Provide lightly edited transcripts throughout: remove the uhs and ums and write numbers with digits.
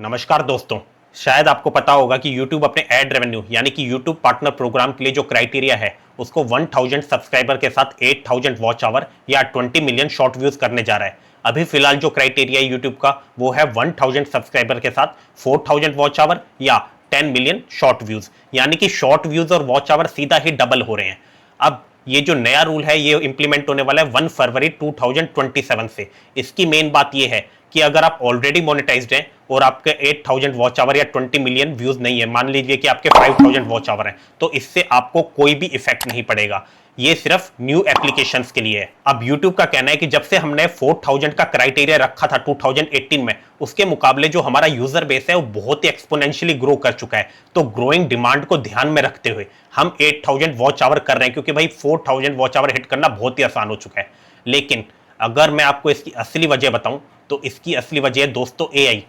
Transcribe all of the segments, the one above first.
नमस्कार दोस्तों। शायद आपको पता होगा कि YouTube अपने एड रेवेन्यू यानी कि YouTube पार्टनर प्रोग्राम के लिए जो क्राइटेरिया है उसको 1000 सब्सक्राइबर के साथ 8000 वॉच आवर या 20 मिलियन शॉर्ट व्यूज करने जा रहा है। अभी फिलहाल जो क्राइटेरिया है YouTube का वो है 1000 सब्सक्राइबर के साथ 4000 वॉच आवर या 10 मिलियन शॉर्ट व्यूज, यानी कि शॉर्ट व्यूज और वॉच आवर सीधा ही डबल हो रहे हैं। अब ये जो नया रूल है ये इंप्लीमेंट होने वाला है 1 फरवरी 2027 से। इसकी मेन बात ये है कि अगर आप ऑलरेडी मोनेटाइज्ड हैं और आपके 8000 वॉच आवर या 20 मिलियन व्यूज नहीं है, मान लीजिए कि आपके 5000 वॉच आवर हैं, तो इससे आपको कोई भी इफेक्ट नहीं पड़ेगा। ये सिर्फ न्यू एप्लीकेशंस के लिए है। अब YouTube का कहना है कि जब से हमने 4000 का क्राइटेरिया रखा था 2018 में, उसके मुकाबले जो हमारा यूजर बेस है वो बहुत ही एक्सपोनेंशियली ग्रो कर चुका है। तो ग्रोइंग डिमांड को ध्यान में रखते हुए हम 8000 वॉच आवर कर रहे हैं, क्योंकि भाई 4000 वॉच आवर हिट करना बहुत ही आसान हो चुका है। लेकिन अगर मैं आपको इसकी असली वजह बताऊं तो इसकी असली वजह है दोस्तों AI।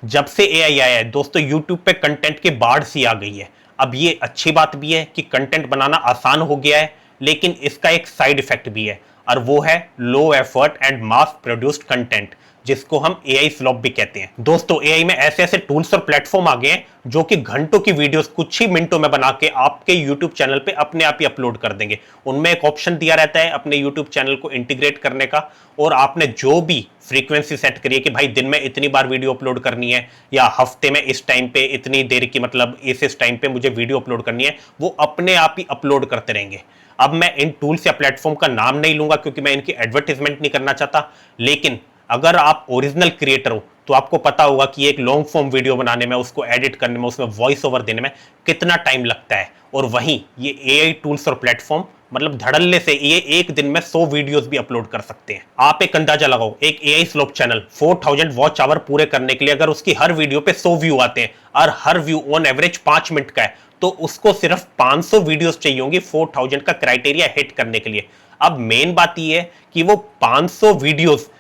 जब से AI आया है दोस्तों YouTube पे कंटेंट की बाढ़ सी आ गई है। अब ये अच्छी बात भी है कि कंटेंट बनाना आसान हो गया है, लेकिन इसका एक साइड इफेक्ट भी है और वो है low effort and mass produced content, जिसको हम AI स्लॉप भी कहते हैं। दोस्तों AI में ऐसे ऐसे टूल्स और प्लेटफॉर्म आ गए हैं जो कि घंटों की वीडियोस कुछ ही मिनटों में बना के आपके YouTube चैनल पे अपने आप ही अपलोड कर देंगे। उनमें एक ऑप्शन दिया रहता है अपने YouTube चैनल को इंटीग्रेट करने का, और आपने जो भी फ्रीक्वेंसी सेट करी है कि भाई दिन में इतनी बार वीडियो अपलोड करनी है या हफ्ते में इस टाइम पे इतनी देर की, मतलब इस टाइम पे मुझे वीडियो अपलोड करनी है, वो अपने आप ही अपलोड करते रहेंगे। अब मैं इन टूल्स या प्लेटफॉर्म का नाम नहीं लूंगा क्योंकि मैं इनकी एडवर्टाइजमेंट नहीं करना चाहता, लेकिन अगर आप ओरिजिनल क्रिएटर हो तो आपको पता होगा कि एक लॉन्ग फॉर्म वीडियो बनाने में, उसको एडिट करने में, उसमें वॉइस ओवर देने में कितना टाइम लगता है। और वहीं ये AI टूल्स और प्लेटफॉर्म मतलब धड़ल्ले से ये एक दिन में 100 वीडियोस भी अपलोड कर सकते हैं। आप एक अंदाजा लगाओ, एक AI slop channel 4000 watch hour पूरे करने के लिए अगर उसकी हर वीडियो पे 100 व्यू आते हैं और हर व्यू ऑन एवरेज 5 मिनट का है, तो उसको सिर्फ 500 वीडियोस चाहिए होंगी 4000 का क्राइटेरिया हिट करने के लिए। अब मेन बात यह है कि वो 500 वीडियोस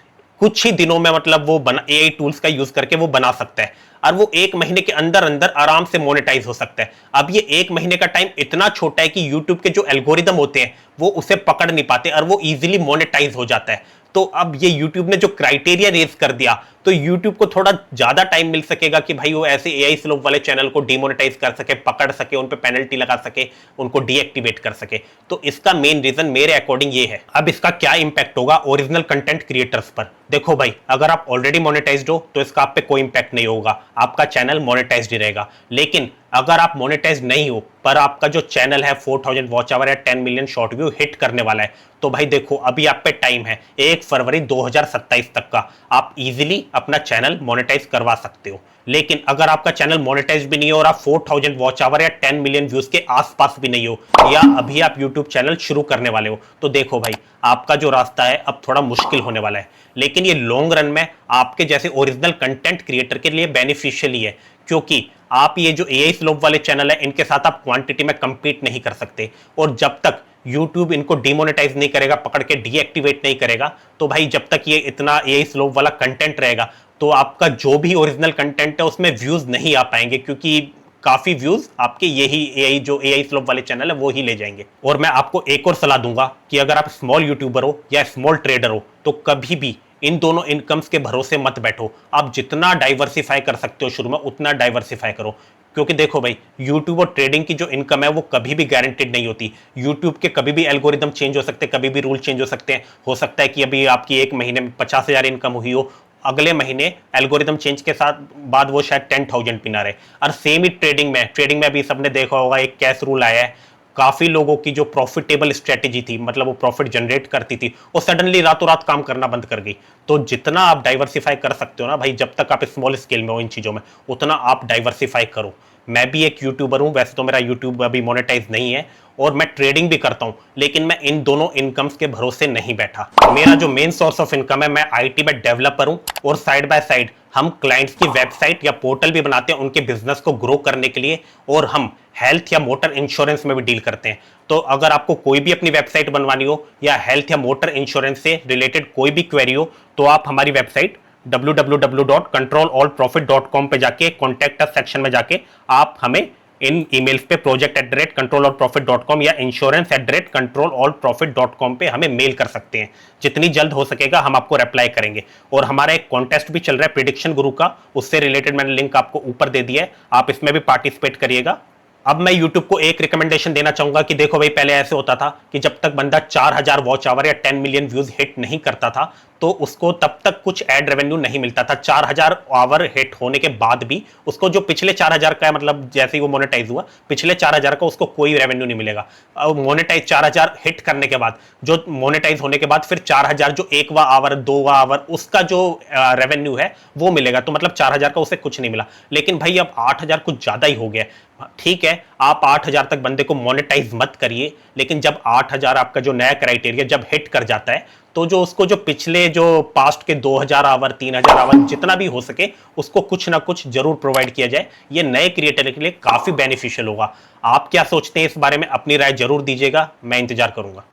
कुछ ही दिनों में, मतलब वो AI टूल्स का यूज करके वो बना सकता है, और वो एक महीने के अंदर अंदर आराम से मोनेटाइज हो सकता है। अब ये एक महीने का टाइम इतना छोटा है कि YouTube के जो एल्गोरिदम होते हैं वो उसे पकड़ नहीं पाते और वो इजीली मोनेटाइज हो जाता है। तो अब ये YouTube ने जो क्राइटेरिया रेज कर दिया तो YouTube को थोड़ा ज्यादा टाइम मिल सकेगा कि भाई वो ऐसे AI स्लोप वाले चैनल को डिमोनेटाइज कर सके, पकड़ सके, उन पे पेनल्टी लगा सके, उनको डीएक्टिवेट कर सके। तो इसका मेन रीजन मेरे अकॉर्डिंग ये है। अब इसका क्या इंपैक्ट होगा ओरिजिनल कंटेंट क्रिएटर्स पर? देखो भाई, अगर आप ऑलरेडी मोनेटाइज्ड हो तो इसका आप पे कोई इंपैक्ट नहीं होगा, आपका चैनल मोनेटाइज्ड ही रहेगा। लेकिन अगर आप मोनेटाइज नहीं हो पर आपका जो चैनल है 4000 वॉच आवर या 10 मिलियन शॉर्ट व्यू हिट करने वाला है, तो भाई देखो अभी आप पे टाइम है 1 फरवरी 2027 तक का, आप इजीली अपना चैनल मोनेटाइज करवा सकते हो। लेकिन अगर आपका चैनल मोनेटाइज भी नहीं हो और आप 4000 वॉच आवर या 10 मिलियन व्यूज के आसपास भी नहीं हो, या अभी आप यूट्यूब चैनल शुरू करने वाले हो, तो देखो भाई आपका जो रास्ता है अब थोड़ा मुश्किल होने वाला है। लेकिन ये लॉन्ग रन में आपके जैसे ओरिजिनल कंटेंट क्रिएटर के लिए बेनिफिशियल ही है, क्योंकि आप ये जो AI स्लोप वाले चैनल है इनके साथ आप क्वांटिटी में कंपीट नहीं कर सकते, और जब तक YouTube इनको डिमोनेटाइज नहीं करेगा, पकड़ के डीएक्टिवेट नहीं करेगा, तो भाई जब तक ये इतना AI स्लोप वाला कंटेंट रहेगा तो आपका जो भी ओरिजिनल कंटेंट है उसमें व्यूज नहीं आ पाएंगे, क्योंकि काफी व्यूज आपके यही AI स्लोप वाले चैनल है वो ही ले जाएंगे। और मैं आपको एक और सलाह दूंगा कि अगर आप स्मॉल यूट्यूबर हो या स्मॉल ट्रेडर हो तो कभी भी इन दोनों इनकम्स के भरोसे मत बैठो। आप जितना डाइवर्सिफाई कर सकते हो शुरू में उतना डाइवर्सिफाई करो, क्योंकि देखो भाई यूट्यूब और ट्रेडिंग की जो इनकम है वो कभी भी गारंटेड नहीं होती। यूट्यूब के कभी भी एल्गोरिदम चेंज हो सकते हैं, कभी भी रूल चेंज हो सकते हैं। हो सकता है कि अभी आपकी एक महीने में 50,000 इनकम हुई हो, अगले महीने एल्गोरिदम चेंज के साथ बाद वो शायद 10,000 भी ना रहे। और सेम ही ट्रेडिंग में अभी सबने देखा होगा एक कैश रूल आया है, काफी लोगों की जो प्रॉफिटेबल स्ट्रेटेजी थी, मतलब वो प्रॉफिट जनरेट करती थी, वो सडनली रातों रात काम करना बंद कर गई। तो जितना आप डाइवर्सिफाई कर सकते हो ना भाई, जब तक आप स्मॉल स्केल में हो इन चीजों में, उतना आप डाइवर्सिफाई करो। मैं भी एक यूट्यूबर हूं, वैसे तो मेरा यूट्यूब अभी मोनेटाइज नहीं है और मैं ट्रेडिंग भी करता हूं, लेकिन मैं इन दोनों इनकम्स के भरोसे नहीं बैठा। मेरा जो मेन सोर्स ऑफ इनकम है, मैं आईटी में डेवलपर हूं और साइड बाय साइड हम क्लाइंट्स की वेबसाइट या पोर्टल भी बनाते हैं उनके बिजनेस को ग्रो करने के लिए, और हम हेल्थ या मोटर इंश्योरेंस में भी डील करते हैं। तो अगर आपको कोई भी अपनी वेबसाइट बनवानी हो या हेल्थ या मोटर इंश्योरेंस से रिलेटेड कोई भी क्वेरी हो, तो आप हमारी वेबसाइट www.controlallprofit.com पे जाके कॉन्टैक्ट अस सेक्शन में जाके आप हमें इन ईमेल्स पे project@controlallprofit.com या insurance@controlallprofit.com पे हमें मेल कर सकते हैं। जितनी जल्द हो सकेगा हम आपको रिप्लाई करेंगे। और हमारा एक कॉन्टेस्ट भी चल रहा है प्रिडिक्शन गुरु का, उससे रिलेटेड मैंने लिंक आपको ऊपर दे दिया है, आप इसमें भी पार्टिसिपेट करिएगा। अब मैं YouTube को एक रिकमेंडेशन देना चाहूंगा कि देखो भाई, पहले ऐसे होता था कि जब तक बंदा 4000 वॉच आवर या 10 मिलियन व्यूज हिट नहीं करता था तो उसको तब तक कुछ एड रेवेन्यू नहीं मिलता था। 4000 आवर हिट होने के बाद भी उसको जो पिछले 4000 का, मतलब जैसे ही वो मोनेटाइज हुआ, पिछले 4000 का उसको कोई रेवेन्यू नहीं मिलेगा। मोनेटाइज 4000 हिट करने के बाद, जो मोनेटाइज होने के बाद फिर 4000 जो एकवा आवर, दोवा आवर, उसका जो रेवेन्यू है वो मिलेगा। तो मतलब 4000 का उसे कुछ नहीं मिला। लेकिन भाई अब 8000 कुछ ज्यादा ही हो गया। ठीक है, आप 8000 तक बंदे को मोनेटाइज मत करिए, लेकिन जब 8000 आपका जो नया क्राइटेरिया जब हिट कर जाता है तो जो उसको जो पिछले जो पास्ट के 2000 आवर, 3000 आवर, जितना भी हो सके उसको कुछ ना कुछ जरूर प्रोवाइड किया जाए। ये नए क्रिएटर के लिए काफी बेनिफिशियल होगा। आप क्या सोचते हैं इस बारे में? अपनी राय जरूर दीजिएगा, मैं इंतजार करूंगा।